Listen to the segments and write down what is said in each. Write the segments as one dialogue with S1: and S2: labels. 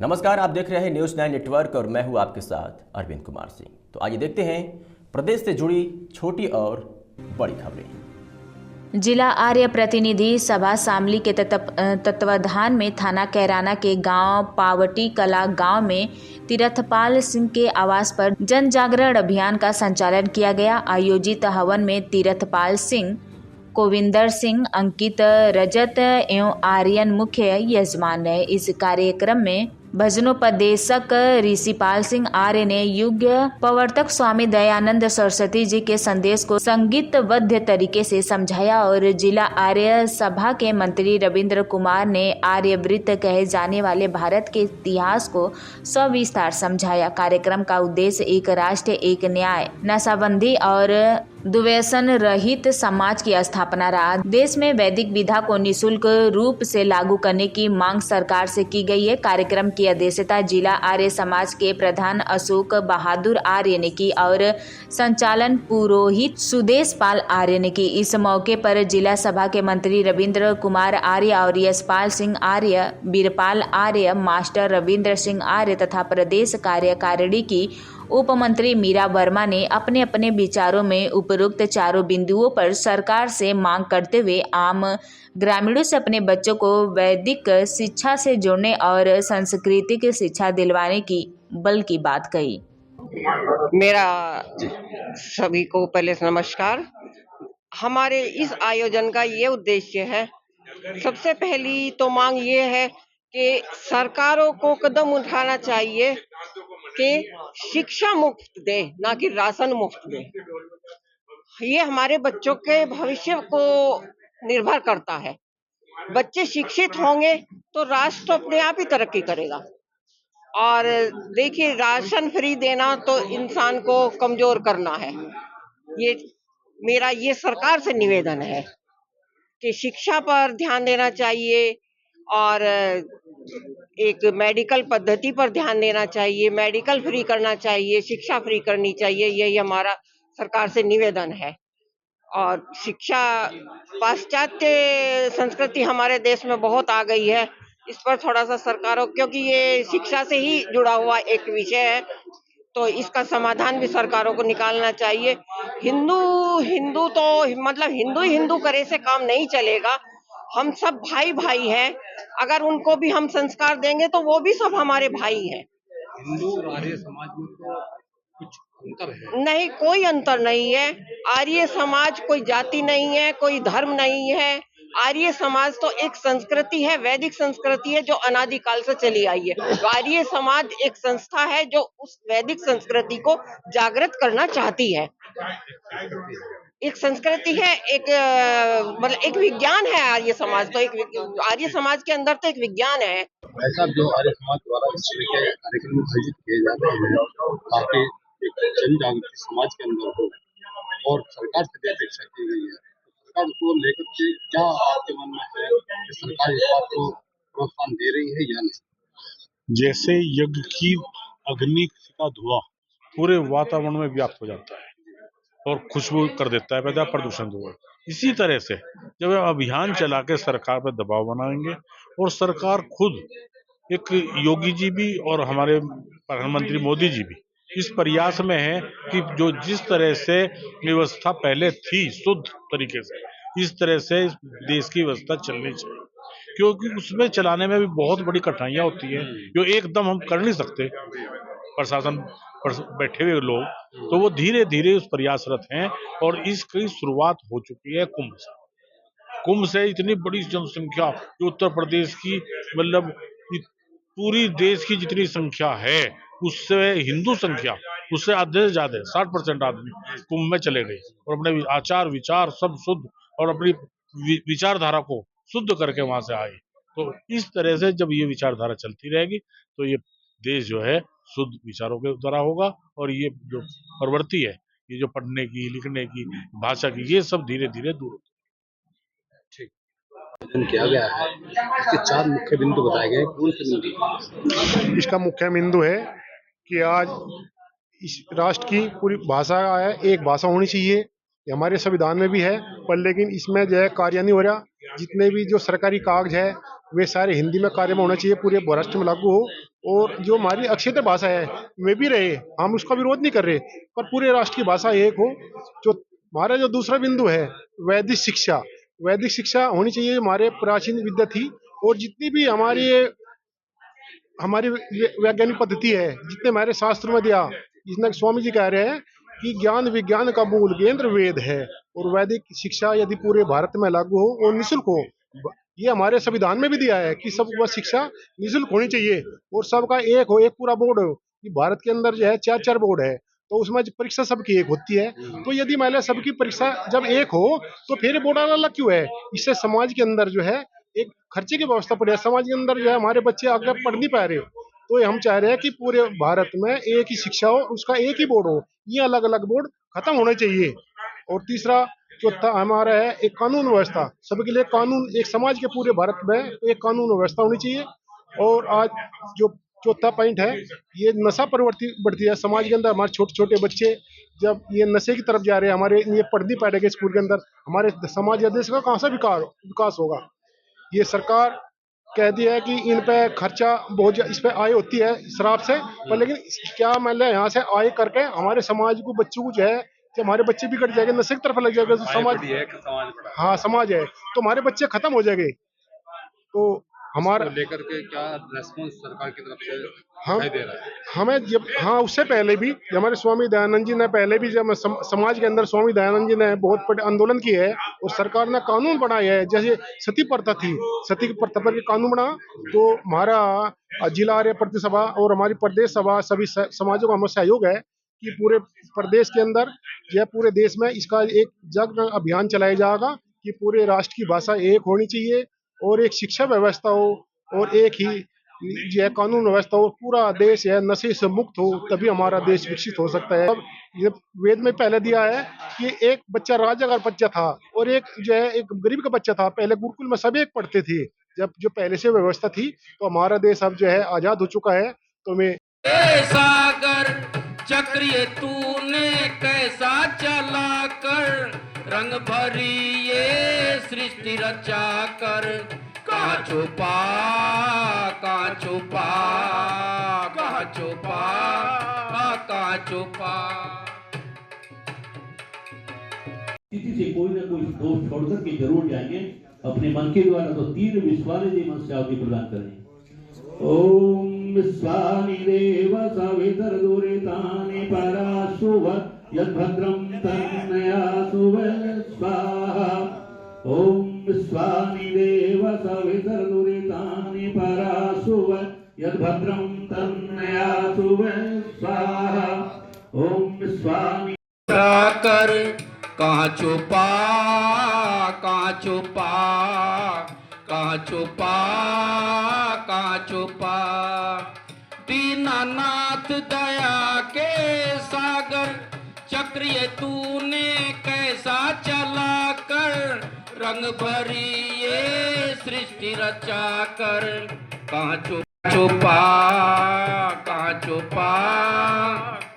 S1: नमस्कार, आप देख रहे हैं न्यूज़ 9 नेटवर्क और मैं हूं आपके साथ अरविंद कुमार सिंह। तो आइए देखते हैं प्रदेश से जुड़ी छोटी और बड़ी खबरें।
S2: जिला आर्य प्रतिनिधि सभा शामली के तत्वाधान में थाना कैराना के गांव पावटी कला गांव में तीरथपाल सिंह के आवास पर जन जागरण अभियान का संचालन किया गया। आयोजित हवन में तीरथपाल सिंह, कोविंदर सिंह, अंकित, रजत एवं आर्यन मुख्य यजमान रहे। इस कार्यक्रम में भजनोपदेशक ऋषिपाल सिंह आर्य ने युग प्रवर्तक स्वामी दयानंद सरस्वती जी के संदेश को संगीतबद्ध तरीके से समझाया और जिला आर्य सभा के मंत्री रविंद्र कुमार ने आर्यवृत्त कहे जाने वाले भारत के इतिहास को सविस्तार समझाया। कार्यक्रम का उद्देश्य एक राष्ट्र एक न्याय, नशाबंदी और दुव्यसन रहित समाज की स्थापना रहा। देश में वैदिक विधा को निःशुल्क रूप से लागू करने की मांग सरकार से की गई है। कार्यक्रम की अध्यक्षता जिला आर्य समाज के प्रधान अशोक बहादुर आर्य ने की और संचालन पुरोहित सुदेश पाल आर्य ने की। इस मौके पर जिला सभा के मंत्री रविंद्र कुमार आर्य और यशपाल सिंह आर्य, बीरपाल आर्य, मास्टर रविंद्र सिंह आर्य तथा प्रदेश कार्यकारिणी की उप मंत्री मीरा वर्मा ने अपने अपने विचारों में उपरोक्त चारों बिंदुओं पर सरकार से मांग करते हुए आम ग्रामीणों से अपने बच्चों को वैदिक शिक्षा से जोड़ने और सांस्कृतिक शिक्षा दिलवाने की बल की बात कही।
S3: मेरा सभी को पहले से नमस्कार। हमारे इस आयोजन का ये उद्देश्य है, सबसे पहली तो मांग ये है कि सरकारों को कदम उठाना चाहिए कि शिक्षा मुफ्त दे, ना कि राशन मुफ्त दे। ये हमारे बच्चों के भविष्य को निर्भर करता है। बच्चे शिक्षित होंगे तो राष्ट्र तो अपने आप ही तरक्की करेगा। और देखिए, राशन फ्री देना तो इंसान को कमजोर करना है। मेरा ये सरकार से निवेदन है कि शिक्षा पर ध्यान देना चाहिए और एक मेडिकल पद्धति पर ध्यान देना चाहिए, मेडिकल फ्री करना चाहिए, शिक्षा फ्री करनी चाहिए। यही हमारा सरकार से निवेदन है। और शिक्षा, पाश्चात्य संस्कृति हमारे देश में बहुत आ गई है, इस पर थोड़ा सा सरकारों, क्योंकि ये शिक्षा से ही जुड़ा हुआ एक विषय है, तो इसका समाधान भी सरकारों को निकालना चाहिए। हिंदू तो मतलब हिंदू करे से काम नहीं चलेगा। हम सब भाई भाई हैं। अगर उनको भी हम संस्कार देंगे तो वो भी सब हमारे भाई हैं।
S4: हिंदू और आर्य समाज में तो कुछ अंतर है?
S3: नहीं, कोई अंतर नहीं है। आर्य समाज कोई जाति नहीं है, कोई धर्म नहीं है। आर्य समाज तो एक संस्कृति है, वैदिक संस्कृति है जो अनादिकाल से चली आई है। आर्य समाज एक संस्था है जो उस वैदिक संस्कृति को जागृत करना चाहती है। एक संस्कृति है, एक मतलब एक विज्ञान है आर्य समाज। तो एक आर्य समाज के अंदर तो एक विज्ञान है।
S4: ऐसा जो आर्य समाज द्वारा इस तरह के कार्यक्रम आयोजित किए जाते हैं ताकि एक जन जागृति समाज के अंदर हो और सरकार से भी अपेक्षा की गई है, सरकार को लेकर के क्या आपके मन में है कि सरकार इस बात को प्रोत्साहन दे रही है या नहीं?
S5: जैसे यज्ञ की अग्नि का धुआं पूरे वातावरण में व्याप्त हो जाता है और खुशबू कर देता है, पैदा प्रदूषण धुआं, इसी तरह से जब हम अभियान चला के सरकार पर दबाव बनाएंगे और सरकार खुद, एक योगी जी भी और हमारे प्रधानमंत्री मोदी जी भी इस प्रयास में है कि जो जिस तरह से व्यवस्था पहले थी शुद्ध तरीके से, इस तरह से देश की व्यवस्था चलनी चाहिए, क्योंकि उसमें चलाने में भी बहुत बड़ी कठिनाइयां होती है जो एकदम हम कर नहीं सकते। प्रशासन पर बैठे हुए लोग, तो वो धीरे धीरे उस प्रयासरत हैं और इसकी शुरुआत हो चुकी है कुंभ से इतनी बड़ी जनसंख्या जो उत्तर प्रदेश की, मतलब पूरी देश की जितनी संख्या है उससे हिंदू संख्या उससे आधे से ज्यादा 60% आदमी कुंभ में चले गए और अपने आचार विचार सब शुद्ध और अपनी विचारधारा को शुद्ध करके वहां से आए। तो इस तरह से जब ये विचारधारा चलती रहेगी तो ये देश जो है शुद्ध विचारों के द्वारा होगा और ये जो प्रवृत्ति है, ये जो पढ़ने की, लिखने की, भाषा की, ये सब धीरे धीरे दूर होती
S4: है। किया गया है, इसके 4 मुख्य बिंदु बताए गए, कौन से बिंदु?
S6: इसका मुख्य बिंदु है कि आज इस राष्ट्र की पूरी भाषा है, एक भाषा होनी चाहिए। ये हमारे संविधान में भी है, पर लेकिन इसमें जो है कार्य नहीं हो रहा। जितने भी जो सरकारी कागज है वे सारे हिंदी में कार्य में होना चाहिए, पूरे महाराष्ट्र में लागू हो। और जो हमारी अक्षेत्र भाषा है वे भी रहे, हम उसका विरोध नहीं कर रहे, पर पूरे राष्ट्र की भाषा एक हो। जो हमारा जो दूसरा बिंदु है वैदिक शिक्षा, वैदिक शिक्षा होनी चाहिए, हमारे प्राचीन विद्या थी। और जितनी भी हमारी वैज्ञानिक पद्धति है, जितने हमारे शास्त्रों में दिया, जिसमें स्वामी जी कह रहे हैं कि ज्ञान विज्ञान का मूल केंद्र वेद है, और वैदिक शिक्षा यदि पूरे भारत में लागू हो और निःशुल्क हो, ये हमारे संविधान में भी दिया है कि सबको शिक्षा निःशुल्क होनी चाहिए और सबका एक हो, एक पूरा बोर्ड हो। कि भारत के अंदर जो है 4 बोर्ड है, तो उसमें परीक्षा सबकी एक होती है। तो यदि मान लो सबकी परीक्षा जब एक हो तो फिर बोर्ड अलग क्यों है? इससे समाज के अंदर जो है एक खर्चे की व्यवस्था पड़ी है, समाज के अंदर जो है हमारे बच्चे आगे पढ़ नहीं पा रहे। तो ये हम चाह रहे हैं कि पूरे भारत में एक ही शिक्षा हो, उसका एक ही बोर्ड हो, ये अलग अलग बोर्ड खत्म होने चाहिए। और तीसरा चौथा हमारा है एक कानून व्यवस्था, सबके लिए कानून, एक समाज के पूरे भारत में एक कानून व्यवस्था होनी चाहिए। और आज जो चौथा पॉइंट है, ये नशा प्रवृत्ति बढ़ती है समाज के अंदर। हमारे छोटे छोटे बच्चे जब ये नशे की तरफ जा रहे हैं, हमारे ये पढ़ नहीं पाएंगे स्कूल के अंदर, हमारे समाज या देश का कहाँ से विकास होगा? ये सरकार कहती है कि इन पे खर्चा बहुत इस पे आय होती है शराब से, पर लेकिन क्या मतलब यहाँ से आय करके हमारे समाज को, बच्चों को जो है, जब हमारे बच्चे बिगड़ जाएंगे, नशे की तरफ लग जाएगा तो समाज, हाँ समाज है, तो हमारे बच्चे खत्म हो जाएंगे। तो हमारा
S4: लेकर के क्या रेस्पॉन्स सरकार की तरफ से
S6: हम
S4: दिखाई दे रहा है?
S6: हमें जब, हाँ उससे पहले भी हमारे स्वामी दयानंद जी ने, पहले भी जब समाज के अंदर स्वामी दयानंद जी ने बहुत बड़े आंदोलन किए है और सरकार ने कानून बनाया है। जैसे सती प्रथा थी, सती की प्रथा पर कानून बना, तो हमारा जिला आर्य प्रति सभा और हमारी प्रदेश सभा सभी समाजों का हमें सहयोग है कि पूरे प्रदेश के अंदर या पूरे देश में इसका एक जग अभियान चलाया जाएगा कि पूरे राष्ट्र की भाषा एक होनी चाहिए और एक शिक्षा व्यवस्था हो और एक ही जो है कानून व्यवस्था हो, पूरा देश है नशे से मुक्त हो, तभी हमारा देश विकसित हो सकता है। अब ये वेद में पहले दिया है कि एक बच्चा राजा का बच्चा था और एक जो है एक गरीब का बच्चा था। पहले गुरुकुल में सब एक पढ़ते थे, जब जो पहले से व्यवस्था थी। तो हमारा देश अब जो है आजाद हो चुका है। तो मैं
S7: सागर चक्र तूने कैसा चला कर, रंग भरी ये सृष्टि रचा कर, कहाँ छुपा कहाँ छुपा कहाँ छुपा कहाँ छुपा।
S8: किसी से कोई ना कोई दोष छोड़ करके जरूर जाएंगे अपने मन के द्वारा। तो तीन विश्वाले जी मन से आहुति प्रदान करें। ओम विश्वानि देव सवितर दुरितानि पराशुभ यद्भद्रं तन्नयासुभ स्वाहा। ओम विश्वानि देव सवितर दुरितानि पराशुभ यद्भद्रं तन्नयासुभ स्वाहा। ओम विश्वानि
S7: कर कहाँ छुपा कहाँ छुपा कहाँ छुपा कहाँ छुपा। दीनानाथ दया के सागर चक्र ये तूने कैसा चला कर, रंग भरी ये सृष्टि रचा कर, कहाँ छुपा कहाँ छुपा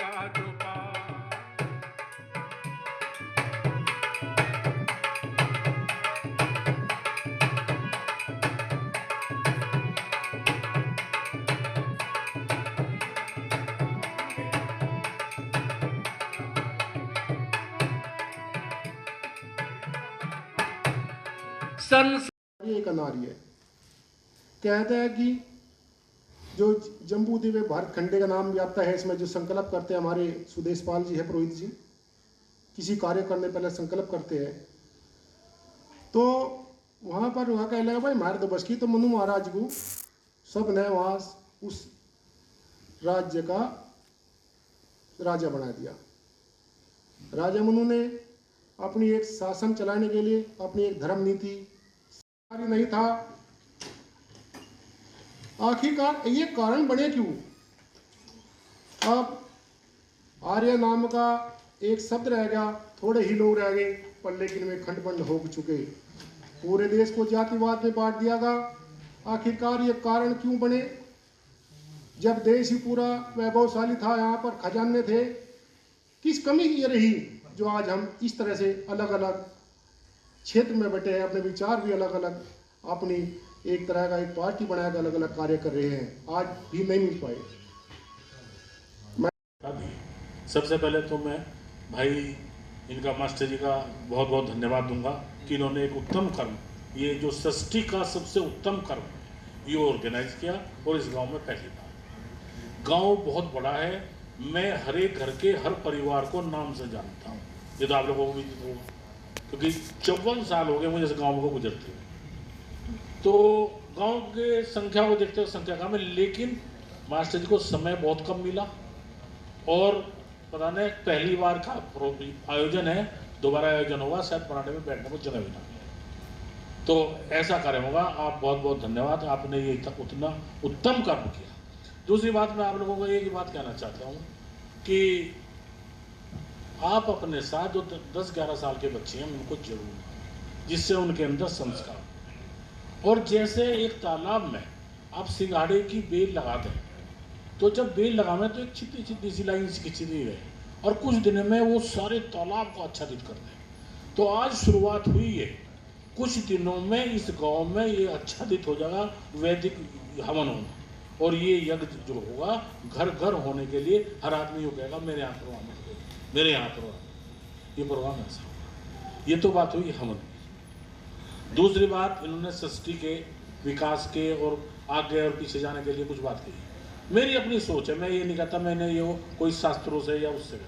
S7: कहाँ छुपा।
S6: एक अनार्य है, कहता है कि जो जम्बू दिव्य भारत खंडे का नाम भी आता है, इसमें जो संकल्प करते हैं हमारे सुदेशपाल जी है, पुरोहित जी, किसी कार्य करने पहले संकल्प करते हैं। तो वहाँ पर वहाँ कह लगा भाई मारे तो बस की, तो मनु महाराज को सब ने वहाँ उस राज्य का राजा बना दिया। राजा मनु ने अपनी एक शासन चलाने के लिए अपनी एक धर्म नीति नहीं था। आखिरकार ये कारण बने क्यों? अब आर्य नाम का एक शब्द रह गया, थोड़े ही लोग रह गए, पर लेकिन वे खंड हो चुके, पूरे देश को जातिवाद में बांट दिया गया। आखिरकार ये कारण क्यों बने? जब देश ही पूरा वैभवशाली था, यहाँ पर खजाने थे, किस कमी ये रही जो आज हम इस तरह से अलग अलग क्षेत्र में बैठे हैं, अपने विचार भी अलग अलग, अपनी एक तरह का एक पार्टी बनाकर अलग अलग कार्य कर रहे हैं, आज भी नहीं मिल पाए।
S5: सबसे पहले तो मैं भाई इनका मास्टर जी का बहुत बहुत धन्यवाद दूंगा कि इन्होंने एक उत्तम कर्म, ये जो षष्ठी का सबसे उत्तम कर्म ये ऑर्गेनाइज किया और इस गांव में पहली बार। गांव बहुत बड़ा है, मैं हर एक घर के हर परिवार को नाम से जानता हूँ, ये तो आप लोगों को भी होगा क्योंकि 54 साल हो गए मुझे इस गाँव को गुजरते हुए। तो गाँव के संख्या को देखते हुए संख्या कम है, लेकिन मास्टर जी को समय बहुत कम मिला और पता नहीं पहली बार का आयोजन है, दोबारा आयोजन होगा शायद पराठे में बैठने को जगह भी ना मिले। तो ऐसा कार्य होगा। आप बहुत बहुत धन्यवाद, आपने ये उतना उत्तम कर्म किया। दूसरी बात मैं आप लोगों को एक बात कहना चाहता हूँ कि आप अपने साथ जो 10-11 साल के बच्चे हैं उनको जरूर, जिससे उनके अंदर संस्कार। और जैसे एक तालाब में आप सिंगाड़े की बेल लगाते हैं तो जब बेल लगावे तो एक छिटी छिटी सी लाइन से खिंची है और कुछ दिन में वो सारे तालाब को आच्छादित कर दें। तो आज शुरुआत हुई है, कुछ दिनों में इस गांव में ये आच्छादित हो जाएगा वैदिक हवन होना, और ये यज्ञ जो होगा घर घर होने के लिए हर आदमी को कहेगा मेरे यहाँ प्रोग्राम, मेरे यहाँ प्रोग्राम, ये प्रोग्राम ऐसा होगा। ये तो बात हुई हवन की। दूसरी बात, इन्होंने षष्ठी के विकास के और आगे और पीछे जाने के लिए कुछ बात कही। मेरी अपनी सोच है, मैं ये नहीं कहता मैंने ये कोई शास्त्रों से या उससे,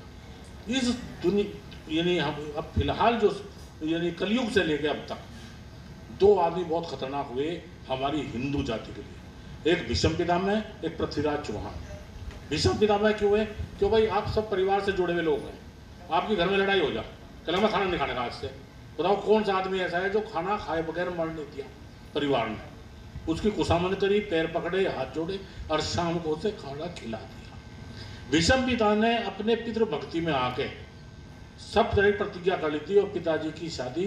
S5: इस दुनिया यानी हम अब फिलहाल जो यानी कलयुग से लेकर अब तक 2 आदमी बहुत खतरनाक हुए हमारी हिंदू जाति के लिए, एक भीष्म पितामह, एक पृथ्वीराज चौहान। भीष्म पितामह क्यों हुए? क्यों भाई आप सब परिवार से जुड़े हुए लोग हैं, आपके घर में लड़ाई हो जाए, कल मैं खाना नहीं खाने का आज से, बताओ कौन सा आदमी ऐसा है जो खाना खाए बगैर मर नहीं दिया परिवार ने, उसकी खुशामद करी, पैर पकड़े, हाथ जोड़े और शाम को उसे खाना खिला दिया। भीष्म पिता ने अपने पितृ भक्ति में आके सब तरह प्रतिज्ञा कर ली थी और पिताजी की शादी